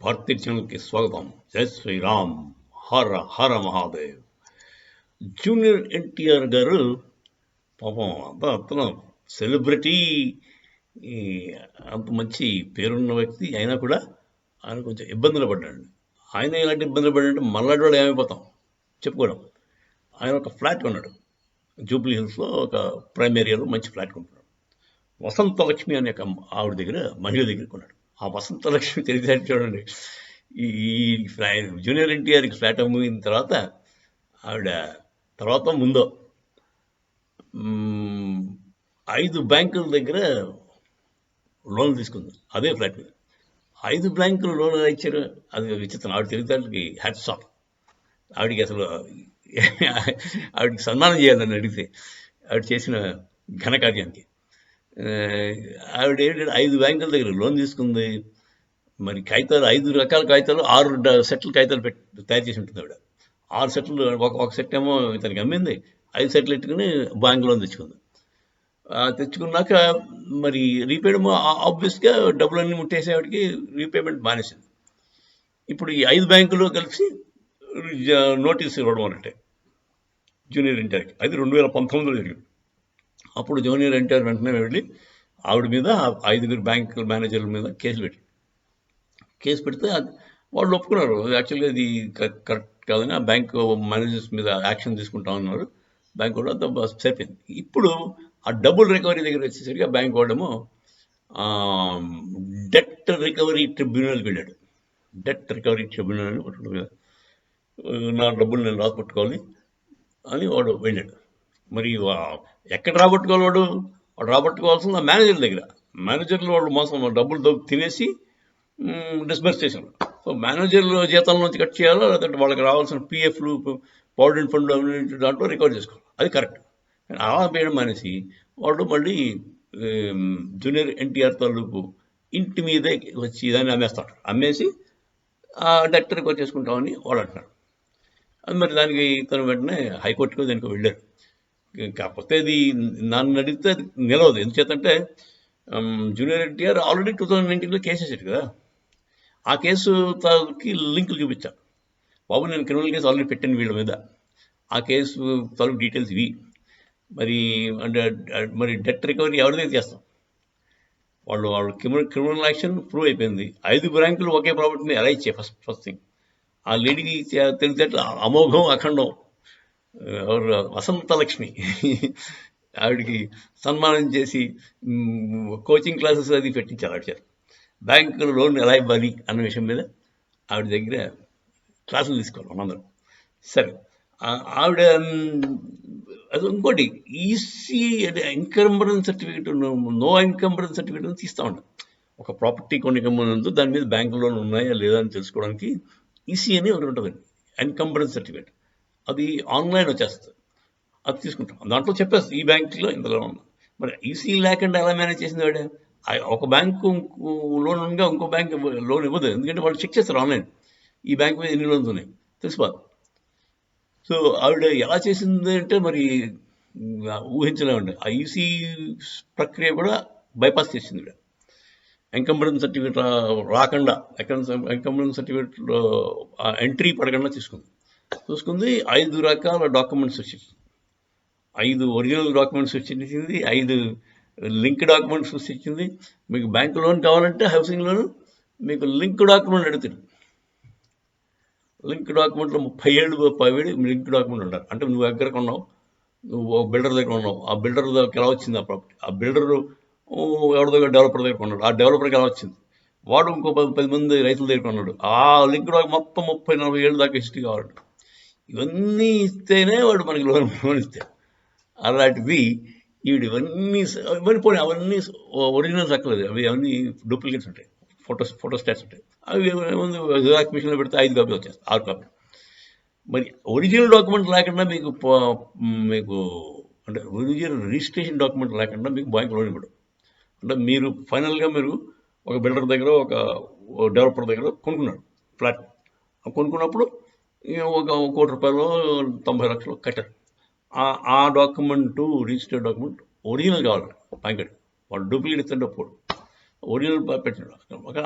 భారతీయ ఛానల్కి స్వాగతం. జై శ్రీరామ్. హర హర మహాదేవ్. జూనియర్ ఎన్టీఆర్ గారు పాపం అతను సెలబ్రిటీ, అంత మంచి పేరున్న వ్యక్తి అయినా కూడా ఆయన కొంచెం ఇబ్బందులు పడ్డాడు. ఆయన ఎలాంటి ఇబ్బందులు పడ్డాడంటే మళ్ళాటి వాళ్ళు ఏమైపోతాం చెప్పుకోవడం. ఆయన ఒక ఫ్లాట్ కొన్నాడు జూబ్లీ హిల్స్లో, ఒక ప్రైమ్ ఏరియాలో మంచి ఫ్లాట్ కొంటున్నాడు. వసంత లక్ష్మి అనే ఒక ఆవిడ దగ్గర, మహిళ దగ్గర కొన్నాడు. ఆ వసంత లక్ష్మి తెలిసాడు చూడండి. ఈ జూనియర్ ఎన్టీఆర్కి ఫ్లాట్ అమ్మిన తర్వాత ఆవిడ తర్వాత ముందో 5 బ్యాంకుల దగ్గర లోన్ తీసుకుంది అదే ఫ్లాట్ మీద. 5 బ్యాంకులు లోన్ ఇచ్చారు, అది విచిత్రం. ఆవిడ తెలివితేటలకి హ్యాట్స్ ఆఫ్. ఆవిడికి అసలు ఆవిడకి సన్మానం చేయాలని అడిగితే ఆవిడ చేసిన ఘనకార్యానికి. ఆవిడ ఏంటంటే 5 బ్యాంకుల దగ్గర లోన్ తీసుకుంది. మరి కాగితాలు 5 రకాల కాగితాలు, 6 సెట్లు కాగితాలు తయారు చేసి ఉంటుంది ఆవిడ. 6 సెట్లు, ఒక సెట్ ఏమో ఇతనికి అమ్మింది, 5 సెట్లు ఎట్టుకుని బ్యాంక్ లోన్ తెచ్చుకుంది. తెచ్చుకున్నాక మరి రీపేమెంట్ ఆబ్వియస్గా డబ్బులన్నీ ముట్టేసేవాడికి రీపేమెంట్ మానేసింది. ఇప్పుడు ఈ 5 బ్యాంకులు కలిసి నోటీస్ ఇవ్వడం అన్నట్టే జూనియర్ ఎన్టీఆర్కి. అది 2019లో జరిగింది. అప్పుడు జూనియర్ ఎన్టీఆర్ వెంటనే వెళ్ళి ఆవిడ మీద, 5 బ్యాంకు మేనేజర్ల మీద కేసు పెడితే వాళ్ళు ఒప్పుకున్నారు. యాక్చువల్గా ఇది కరెక్ట్ కాదని ఆ బ్యాంక్ మేనేజర్స్ మీద యాక్షన్ తీసుకుంటా ఉన్నారు. బ్యాంక్ కూడా అంతా సరిపోయింది. ఇప్పుడు ఆ డబుల్ రికవరీ దగ్గర వచ్చేసరికి ఆ బ్యాంక్ వాడేమో డెట్ రికవరీ ట్రిబ్యునల్కి వెళ్ళాడు. డెట్ రికవరీ ట్రిబ్యునల్ అని ఒకటి ఉంటుంది కదా, నా డబ్బులు నేను రాబట్టుకోవాలి అని వాడు వెళ్ళాడు. మరి ఎక్కడ రాబట్టుకోవాలి వాడు రాబట్టుకోవాల్సింది ఆ మేనేజర్ దగ్గర. మేనేజర్లు వాళ్ళు మోసం డబ్బులు తినేసి డిస్బర్స్ చేశారు. సో మేనేజర్లు జీతాల నుంచి కట్ చేయాలో, లేదంటే వాళ్ళకి రావాల్సిన పిఎఫ్లు, ప్రావిడెంట్ ఫండ్ దాంట్లో రికవర్ చేసుకోవాలి. అది కరెక్ట్. అలా వేయడం మానేసి వాళ్ళు మళ్ళీ జూనియర్ ఎన్టీఆర్ తాలూకు ఇంటి మీదే వచ్చి దాన్ని అమ్మేస్తాడు. అమ్మేసి ఆ డెట్ రికవర్ చేసుకుంటామని వాళ్ళు అంటున్నారు. అది మరి దానికి తను వెంటనే హైకోర్టుకు దానికి వెళ్ళారు. కాకపోతే అది నన్ను అడిగితే అది నిలవదు. ఎందుచేతంటే జూనియర్ ఎన్టీఆర్ ఆల్రెడీ 2019లో కేసు వేసాడు కదా. ఆ కేసుకి లింకులు చూపించాను. బాబు నేను క్రిమినల్ కేసు ఆల్రెడీ పెట్టాను వీళ్ళ మీద, ఆ కేసు తాలూకు డీటెయిల్స్ ఇవి. మరి అంటే మరి డెట్ రికవరీ ఎవరిదైతే చేస్తాం, వాళ్ళు క్రిమినల్ యాక్షన్ ప్రూవ్ అయిపోయింది. 5 బ్యాంకులు ఒకే ప్రాపర్టీని ఎలా ఇచ్చే ఫస్ట్ థింగ్. ఆ లేడీకి తెలిసేట్లు అమోఘం, అఖండం. ఎవరు వసంత లక్ష్మి ఆవిడికి సన్మానం చేసి కోచింగ్ క్లాసెస్ అది పెట్టించారు. ఆవిడ చేత బ్యాంకులో లోన్ ఎలా ఇవ్వాలి అన్న విషయం మీద ఆవిడ దగ్గర క్లాసులు తీసుకోవాలి మనందరం. సరే, ఆవిడ అది ఇంకోటి ఈసీ అంటే encumbrance certificate, no encumbrance certificate తీస్తూ ఉంటాం. ఒక ప్రాపర్టీ కొనుక్కోమన్నందుకు దాని మీద బ్యాంకు లోన్ ఉన్నాయా లేదా అని తెలుసుకోవడానికి ఈసీ అని ఒకటి ఉంటుందండి, ఎంకంబరెన్స్ సర్టిఫికేట్. అది ఆన్లైన్ వచ్చేస్తుంది, అది తీసుకుంటాం. దాంట్లో చెప్పేస్తుంది ఈ బ్యాంకులో ఇంతలో ఉంది. మరి ఈసీ లేకుండా ఎలా మేనేజ్ చేసింది ఆవిడ? ఒక బ్యాంకు లోన్ ఉండగా ఇంకో బ్యాంక్ లోన్ ఇవ్వదు. ఎందుకంటే వాళ్ళు చెక్ చేస్తారు ఆన్లైన్, ఈ బ్యాంక్ మీద ఎన్ని లోన్స్ ఉన్నాయి తెలిసిపోదు. సో ఆవిడ ఎలా చేసింది అంటే మరి ఊహించలేమండి. ఆ ఈసీ ప్రక్రియ కూడా బైపాస్ చేసింది ఆవిడ. ఎంకంబరెన్స్ సర్టిఫికేట్ రాకుండా, ఎంకంబరెన్స్ సర్టిఫికేట్లో ఎంట్రీ పడకుండా చూసుకుంది. 5 రకాల డాక్యుమెంట్స్ వచ్చింది, 5 ఒరిజినల్ డాక్యుమెంట్స్ వచ్చింది, 5 లింక్ డాక్యుమెంట్స్ వచ్చింది. మీకు బ్యాంక్ లోన్ కావాలంటే హౌసింగ్ లోన్ మీకు లింక్ డాక్యుమెంట్ అడుగుతుంది. లింక్ డాక్యుమెంట్లో 30 ఏళ్ళు లింక్ డాక్యుమెంట్ ఉంటారు. అంటే నువ్వు దగ్గర కొన్నావు, నువ్వు బిల్డర్ దగ్గర ఉన్నావు, ఆ బిల్డర్ దగ్గర ఎలా వచ్చింది ఆ ప్రాపర్టీ, ఆ బిల్డరు ఎవరి దగ్గర డెవలపర్ దగ్గర కొన్నాడు, ఆ డెవలపర్కి ఎలా వచ్చింది, వాడు ఇంకో 10 మంది రైతుల దగ్గర కొన్నాడు, ఆ లింక్ డాక్యుమెంట్ మొత్తం 30-40 ఏళ్ళు దాకా హిస్టరీ కావాలంట. ఇవన్నీ ఇస్తేనే వాడు మనకి లోన్ ఇస్తే. అలాంటిది ఈవిడ ఇవన్నీ పోనీ అవన్నీ ఒరిజినల్స్ అక్కర్లేదు, అవన్నీ డూప్లికేట్స్ ఉంటాయి, ఫోటోస్టాట్స్ ఉంటాయి. అవి జిరాక్స్ మిషన్లో పెడితే 5 కాపీలు వచ్చేస్తాయి, 6 కాపీలు. మరి ఒరిజినల్ డాక్యుమెంట్ లేకుండా మీకు అంటే ఒరిజినల్ రిజిస్ట్రేషన్ డాక్యుమెంట్ లేకుండా మీకు బ్యాంక్ లోన్ ఇవ్వడం. అంటే మీరు ఫైనల్గా మీరు ఒక బిల్డర్ దగ్గర, ఒక డెవలపర్ దగ్గర కొనుక్కున్నాడు ఫ్లాట్. కొనుక్కున్నప్పుడు ఒక ₹1 కోటి 90 లక్షలు కట్టారు. ఆ డాక్యుమెంటు, రిజిస్టర్డ్ డాక్యుమెంట్ ఒరిజినల్ కావాలి బ్యాంక్. వాడు డూప్లికేట్ ఇస్తుంటే ఒప్పుడు. ఒరిజినల్ పెట్టాడు.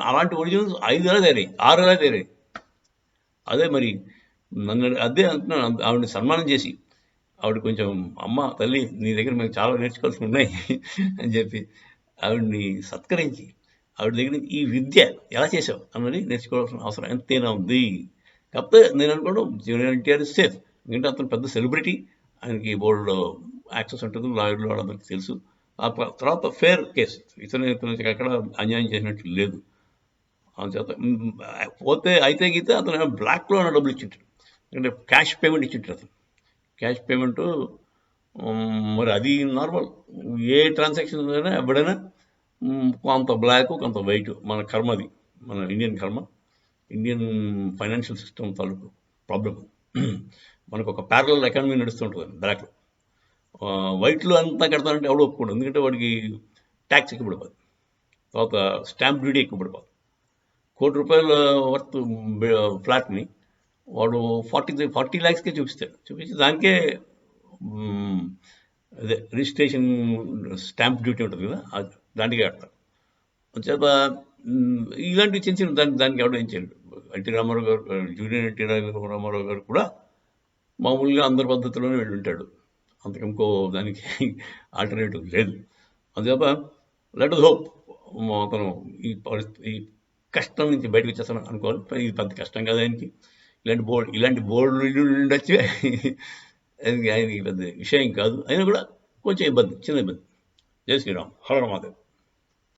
అలాంటి ఒరిజినల్స్ 5 ఎలా తయారయ్యాయి, 6 ఎలా తయారయ్యాయి. అదే మరి నన్ను అదే అంటున్నాను, ఆవిడని సన్మానం చేసి ఆవిడ కొంచెం అమ్మ తల్లి నీ దగ్గర మేము చాలా నేర్చుకోవాల్సి ఉన్నాయి అని చెప్పి ఆవిడ్ని సత్కరించి ఆవిడ దగ్గర ఈ విద్య ఎలా చేసావు అన్నది నేర్చుకోవాల్సిన అవసరం ఎంతైనా ఉంది. కాకపోతే నేను అనుకోవడం జూనియర్ ఎన్టీఆర్ ఇస్ సేఫ్, ఎందుకంటే అతను పెద్ద సెలబ్రిటీ, ఆయనకి బోర్డు యాక్సెస్ ఉంటుంది, లాయర్లు వాళ్ళందరికీ తెలుసు. ఆ తర్వాత ఫేర్ కేసు, ఇతను ఎక్కడ అన్యాయం చేసినట్టు లేదు. అందుచేత పోతే అయితే గీతే అతను బ్లాక్లో డబ్బులు ఇచ్చింటాడు, ఎందుకంటే క్యాష్ పేమెంట్ ఇచ్చింటారు అతను. క్యాష్ పేమెంటు మరి అది నార్మల్, ఏ ట్రాన్సాక్షన్ అయినా ఎప్పుడైనా కొంత బ్లాక్ కొంత వైట్, మన కర్మ అది, మన ఇండియన్ కర్మ, ఇండియన్ ఫైనాన్షియల్ సిస్టమ్ తాలూకు ప్రాబ్లం. మనకు ఒక ప్యారలల్ ఎకానమీ నడుస్తుంటుంది బ్లాక్లో. వైట్లో అంతా కడతానంటే ఎవడో ఒప్పుకోడు, ఎందుకంటే వాడికి ట్యాక్స్ ఎక్కువ పడిపోతుంది, తర్వాత స్టాంప్ డ్యూటీ ఎక్కువ పడిపోతుంది. ₹1,00,00,000 వర్త్ ఫ్లాట్ని వాడు 40 lakhsకే చూపించి దానికే అదే రిజిస్ట్రేషన్ స్టాంప్ డ్యూటీ ఉంటుంది కదా, దానికి కడతారు. అంచేత ఇలాంటి చిన్న చిన్న దానికి ఎవడో ఏం చేయలేదు. ఎన్టీ రామారావు గారు, జూనియర్ ఎన్టీ రామారావు గారు కూడా మామూలుగా అందరి పద్ధతిలోనే వెళ్ళి ఉంటాడు, అంతకు ఇంకో దానికి ఆల్టర్నేటివ్ లేదు. అందుచేత లెట్ us హోప్ అతను ఈ కష్టం నుంచి బయటకు వచ్చేస్తాను అనుకోవాలి. ఇది పెద్ద కష్టం కదా ఆయనకి, ఇలాంటి బోర్డు ఉండొచ్చు, ఆయనకి పెద్ద విషయం కాదు, అయినా కూడా కొంచెం ఇబ్బంది, చిన్న ఇబ్బంది. జై శ్రీరామ్, హర రామాదేవ్.